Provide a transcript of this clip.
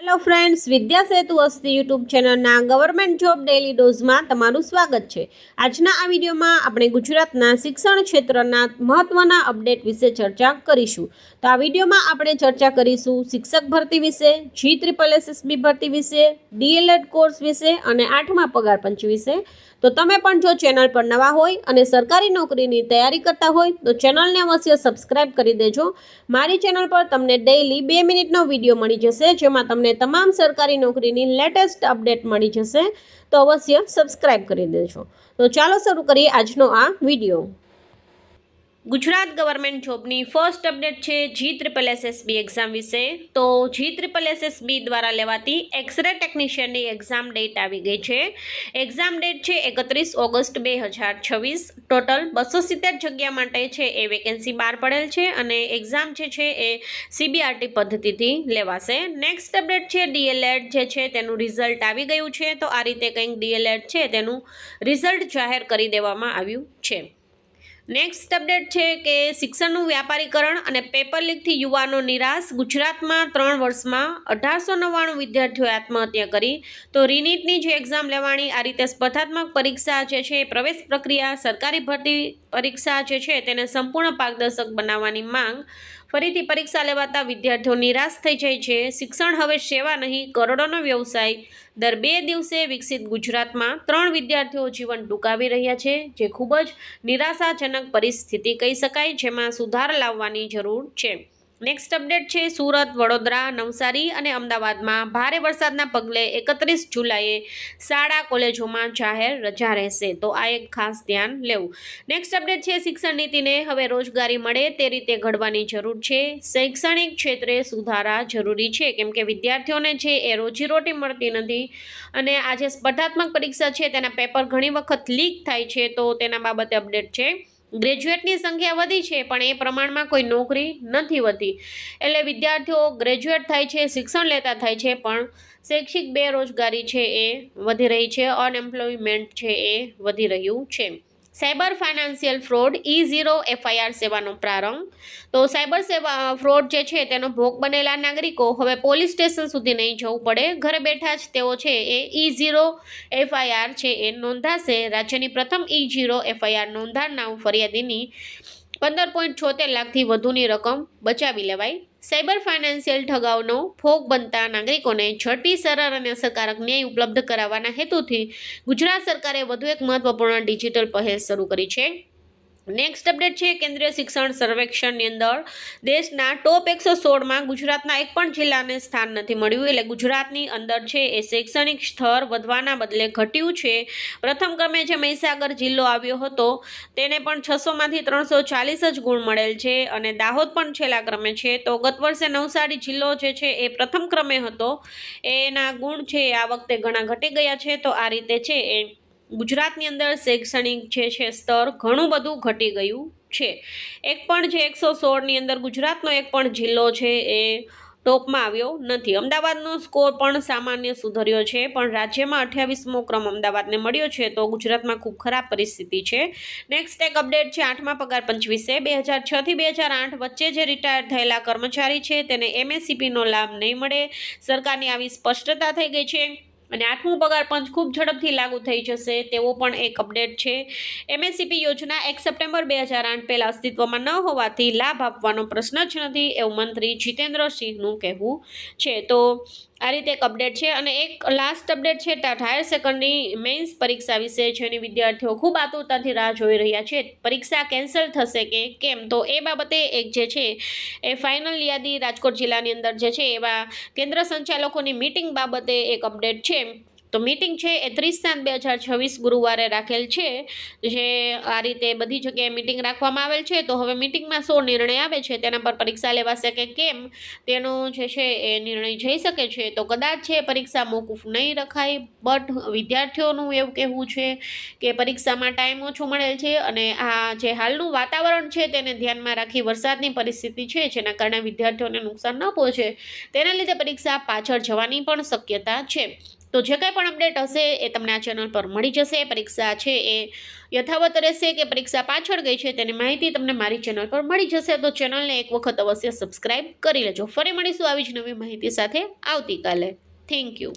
Hello friends, વિદ્યા સેતુ અસ્તિ YouTube ચેનલના government job daily ડોઝમાં તમારું સ્વાગત છે। આજના આ વિડીયોમાં આપણે ગુજરાતના શિક્ષણ ક્ષેત્રના મહત્વના અપડેટ વિશે ચર્ચા કરીશું। તો આ વિડીયોમાં આપણે ચર્ચા કરીશું શિક્ષક ભરતી વિશે, GSSSB ભરતી વિશે, DLED કોર્સ વિશે અને 8મા પગાર પંચ વિશે। તો તમે પણ જો ચેનલ પર નવા હોય અને સરકારી નોકરીની તૈયારી કરતા હોય તો ચેનલને અવશ્ય સબસ્ક્રાઇબ કરી દેજો। મારી ચેનલ પર તમને ડેઈલી 2 મિનિટનો વિડીયો મળી જશે, જેમાં તમને તમામ સરકારી નોકરીની લેટેસ્ટ અપડેટ મળી જશે। તો અવશ્ય સબસ્ક્રાઇબ કરી દેજો। તો ચાલો શરૂ કરીએ આજનો આ વિડીયો। ગુજરાત ગવર્મેન્ટ જોબની ફર્સ્ટ અપડેટ છે GSSSB એક્ઝામ વિશે। તો GSSSB દ્વારા લેવાતી એક્સરે ટેકનિશિયનની એક્ઝામ ડેટ આવી ગઈ છે। એક્ઝામ ડેટ છે 31 ઓગસ્ટ 2026। ટોટલ 270 જગ્યા માટે છે એ વેકેન્સી બહાર પડેલ છે અને એક્ઝામ છે એ CBRT પદ્ધતિથી લેવાશે। નેક્સ્ટ અપડેટ છે DLED જે છે તેનું રિઝલ્ટ આવી ગયું છે। તો આ રીતે કંઈક DLED છે તેનું રિઝલ્ટ જાહેર કરી દેવામાં આવ્યું છે। નેક્સ્ટ અપડેટ છે કે શિક્ષણનું વ્યાપારીકરણ અને પેપર લીકથી યુવાનો નિરાશ। ગુજરાતમાં 3 વર્ષમાં 1899 વિદ્યાર્થીઓએ આત્મહત્યા કરી। તો રીનીટની જે એક્ઝામ લેવાની આ રીતે સ્પર્ધાત્મક પરીક્ષા જે છે પ્રવેશ પ્રક્રિયા સરકારી ભરતી પરીક્ષા જે છે તેને સંપૂર્ણ પારદર્શક બનાવવાની માંગ। ફરીથી પરીક્ષા લેવાતા વિદ્યાર્થીઓ નિરાશ થઈ જાય છે। શિક્ષણ હવે સેવા નહીં કરોડોનો વ્યવસાય। દર 2 દિવસે વિકસિત ગુજરાતમાં 3 વિદ્યાર્થીઓ જીવન ટૂંકાવી રહ્યા છે, જે ખૂબ જ નિરાશાજનક પરિસ્થિતિ કહી શકાય, જેમાં સુધાર લાવવાની જરૂર છે। નેક્સ્ટ અપડેટ છે સુરત, વડોદરા, નવસારી અને અમદાવાદમાં ભારે વરસાદના પગલે 31 જુલાઈએ શાળા કોલેજોમાં જાહેર રજા રહેશે। તો આ એક ખાસ ધ્યાન લેવું। નેક્સ્ટ અપડેટ છે શિક્ષણ નીતિને હવે રોજગારી મળે તે રીતે ઘડવાની જરૂર છે। શૈક્ષણિક ક્ષેત્રે સુધારા જરૂરી છે, કેમ કે વિદ્યાર્થીઓને છે એ રોજીરોટી મળતી નથી અને આ જે સ્પર્ધાત્મક પરીક્ષા છે તેના પેપર ઘણી વખત લીક થાય છે। તો તેના બાબતે અપડેટ છે। ગ્રેજ્યુએટની સંખ્યા વધી છે પણ એ પ્રમાણમાં કોઈ નોકરી નથી વધી, એટલે વિદ્યાર્થીઓ ગ્રેજ્યુએટ થાય છે, શિક્ષણ લેતા થાય છે પણ શૈક્ષિક બેરોજગારી છે એ વધી રહી છે, અનએમ્પ્લોયમેન્ટ છે એ વધી રહ્યું છે। Cyber financial fraud E0 FIR સેવાનો પ્રારંભ। તો સાયબર ફ્રોડ જે છે તેનો ભોગ બનેલા નાગરિકો હવે પોલીસ સ્ટેશન સુધી નહીં જવું પડે, ઘરે બેઠા જ તેઓ છે એ E0 FIR છે એ નોંધાશે। રાજ્યની પ્રથમ E0 FIR નોંધાનાર ફરિયાદીની 15.76 લાખથી વધુની રકમ બચાવી લેવાઈ। સાયબર ફાઇનાન્શિયલ ઠગાવનો ભોગ બનતા નાગરિકોને ઝડપી, સરળ અને અસરકારક ન્યાય ઉપલબ્ધ કરાવવાના હેતુથી ગુજરાત સરકારે વધુ એક મહત્વપૂર્ણ ડિજિટલ પહેલ શરૂ કરી છે। નેક્સ્ટ અપડેટ છે કેન્દ્રીય શિક્ષણ સર્વેક્ષણની અંદર દેશના ટોપ 116માં ગુજરાતના એક પણ જિલ્લાને સ્થાન નથી મળ્યું, એટલે ગુજરાતની અંદર છે એ શૈક્ષણિક સ્તર વધવાના બદલે ઘટ્યું છે। પ્રથમ ક્રમે જે મહીસાગર જિલ્લો આવ્યો હતો તેને પણ 600માંથી 340 જ ગુણ મળેલ છે અને દાહોદ પણ છેલ્લા ક્રમે છે। તો ગત વર્ષે નવસારી જિલ્લો જે છે એ પ્રથમ ક્રમે હતો, એના ગુણ છે આ વખતે ઘણા ઘટી ગયા છે। તો આ રીતે છે એ ગુજરાતની અંદર શૈક્ષણિક જે છે સ્તર ઘણું બધું ઘટી ગયું છે। એક પણ જે 116ની અંદર ગુજરાતનો એક પણ જિલ્લો છે એ ટોપમાં આવ્યો નથી। અમદાવાદનો સ્કોર પણ સામાન્ય સુધર્યો છે, પણ રાજ્યમાં 28મો ક્રમ અમદાવાદને મળ્યો છે। તો ગુજરાતમાં ખૂબ ખરાબ પરિસ્થિતિ છે। નેક્સ્ટ એક અપડેટ છે 8મા પગાર પંચ વિશે। 2006 થી 2008 વચ્ચે જે રિટાયર થયેલા કર્મચારી છે તેને MSCPનો લાભ નહીં મળે, સરકારની આવી સ્પષ્ટતા થઈ ગઈ છે અને 8મું પગાર પંચ ખૂબ ઝડપથી લાગુ થઈ જશે તેવો પણ એક અપડેટ છે। MSCP યોજના 1 સપ્ટેમ્બર 2008 પહેલા અસ્તિત્વમાં ન હોવાથી લાભ આપવાનો પ્રશ્ન જ નથી, એવું મંત્રી જીતેન્દ્રસિંહનું કહેવું છે। તો આ રીતે એક અપડેટ છે અને એક લાસ્ટ અપડેટ છે હાયર સેકન્ડરી મેઇન્સ પરીક્ષા વિશે, જેની વિદ્યાર્થીઓ ખૂબ આતુરતાથી રાહ જોઈ રહ્યા છે। પરીક્ષા કેન્સલ થશે કે કેમ, તો એ બાબતે એક જે છે એ ફાઇનલ યાદી રાજકોટ જિલ્લાની અંદર જે છે એવા કેન્દ્ર સંચાલકોની મીટિંગ બાબતે એક અપડેટ છે। તો મીટિંગ છે એ 30/7/2026 ગુરુવારે રાખેલ છે, જે આ રીતે બધી જગ્યાએ મીટિંગ રાખવામાં આવેલ છે। તો હવે મીટિંગમાં શું નિર્ણય આવે છે તેના પર પરીક્ષા લેવાશે કે કેમ તેનો જે છે એ નિર્ણય જઈ શકે છે। તો કદાચ છે પરીક્ષા મોકૂફ નહીં રખાય, બટ વિદ્યાર્થીઓનું એવું કહેવું છે કે પરીક્ષામાં ટાઈમ ઓછો મળેલ છે અને આ જે હાલનું વાતાવરણ છે તેને ધ્યાનમાં રાખી વરસાદની પરિસ્થિતિ છે જેના કારણે વિદ્યાર્થીઓને નુકસાન ન પહોંચે તેના લીધે પરીક્ષા પાછળ જવાની પણ શક્યતા છે। તો જે કંઈ પણ અપડેટ હશે એ તમને આ ચેનલ પર મળી જશે. પરીક્ષા છે એ યથાવત રહેશે કે પરીક્ષા પાછળ ગઈ છે તેની માહિતી તમને મારી ચેનલ પર મળી જશે. તો ચેનલને એક વખત અવશ્ય સબસ્ક્રાઇબ કરી લેજો. ફરી મળીશું આવી જ નવી માહિતી સાથે આવતીકાલે. Thank you.